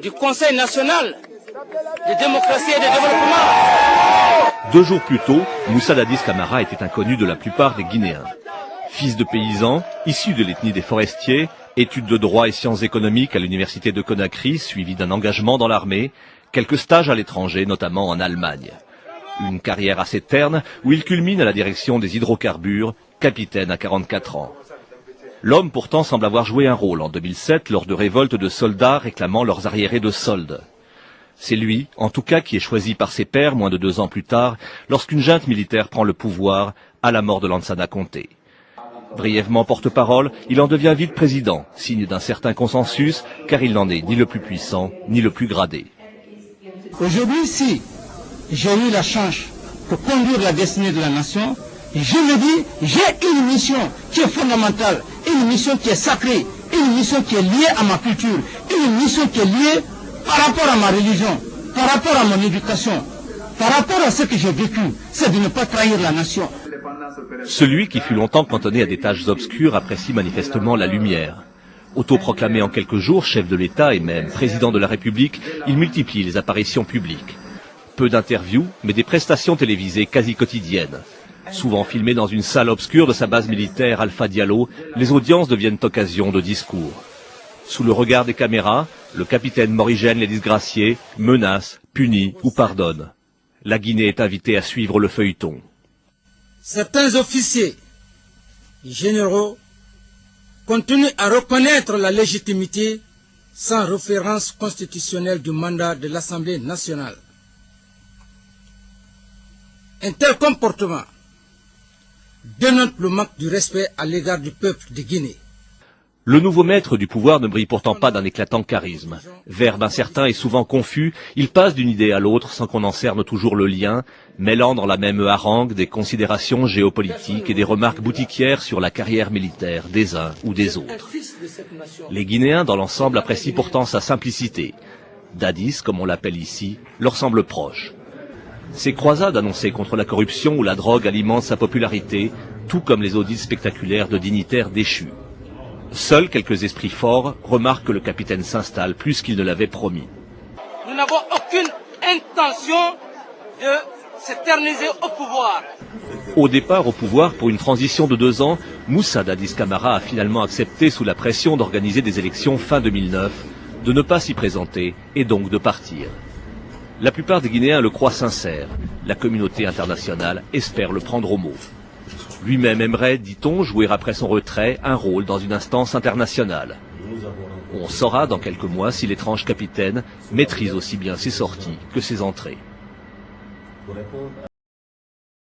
du Conseil national de démocratie et de développement. 2 jours plus tôt, Moussa Dadis Camara était inconnu de la plupart des Guinéens. Fils de paysans, issu de l'ethnie des forestiers, études de droit et sciences économiques à l'université de Conakry, suivi d'un engagement dans l'armée, quelques stages à l'étranger, notamment en Allemagne. Une carrière assez terne où il culmine à la direction des hydrocarbures, capitaine à 44 ans. L'homme pourtant semble avoir joué un rôle en 2007 lors de révoltes de soldats réclamant leurs arriérés de solde. C'est lui, en tout cas, qui est choisi par ses pairs moins de 2 ans plus tard, lorsqu'une junte militaire prend le pouvoir à la mort de Lansana Conté. Brièvement porte-parole, il en devient vite président, signe d'un certain consensus, car il n'en est ni le plus puissant, ni le plus gradé. Aujourd'hui, si j'ai eu la chance de conduire la destinée de la nation, je me dis, j'ai une mission qui est fondamentale, une mission qui est sacrée, une mission qui est liée à ma culture, une mission qui est liée par rapport à ma religion, par rapport à mon éducation, par rapport à ce que j'ai vécu, c'est de ne pas trahir la nation. Celui qui fut longtemps cantonné à des tâches obscures apprécie manifestement la lumière. Autoproclamé en quelques jours chef de l'État et même président de la République, il multiplie les apparitions publiques. Peu d'interviews, mais des prestations télévisées quasi quotidiennes. Souvent filmées dans une salle obscure de sa base militaire Alpha Diallo, les audiences deviennent occasion de discours. Sous le regard des caméras, le capitaine Morigène les disgraciés menace, punit ou pardonne. La Guinée est invitée à suivre le feuilleton. Certains officiers généraux continuent à reconnaître la légitimité sans référence constitutionnelle du mandat de l'Assemblée nationale. Un tel comportement dénote le manque du respect à l'égard du peuple de Guinée. Le nouveau maître du pouvoir ne brille pourtant pas d'un éclatant charisme. Verbe incertain et souvent confus, il passe d'une idée à l'autre sans qu'on en cerne toujours le lien, mêlant dans la même harangue des considérations géopolitiques et des remarques boutiquières sur la carrière militaire des uns ou des autres. Les Guinéens, dans l'ensemble, apprécient pourtant sa simplicité. Dadis, comme on l'appelle ici, leur semble proche. Ces croisades annoncées contre la corruption ou la drogue alimentent sa popularité, tout comme les audits spectaculaires de dignitaires déchus. Seuls quelques esprits forts remarquent que le capitaine s'installe plus qu'il ne l'avait promis. Nous n'avons aucune intention de s'éterniser au pouvoir. Au départ au pouvoir pour une transition de 2 ans, Moussa Dadis Camara a finalement accepté sous la pression d'organiser des élections fin 2009, de ne pas s'y présenter et donc de partir. La plupart des Guinéens le croient sincère. La communauté internationale espère le prendre au mot. Lui-même aimerait, dit-on, jouer après son retrait un rôle dans une instance internationale. On saura dans quelques mois si l'étrange capitaine maîtrise aussi bien ses sorties que ses entrées.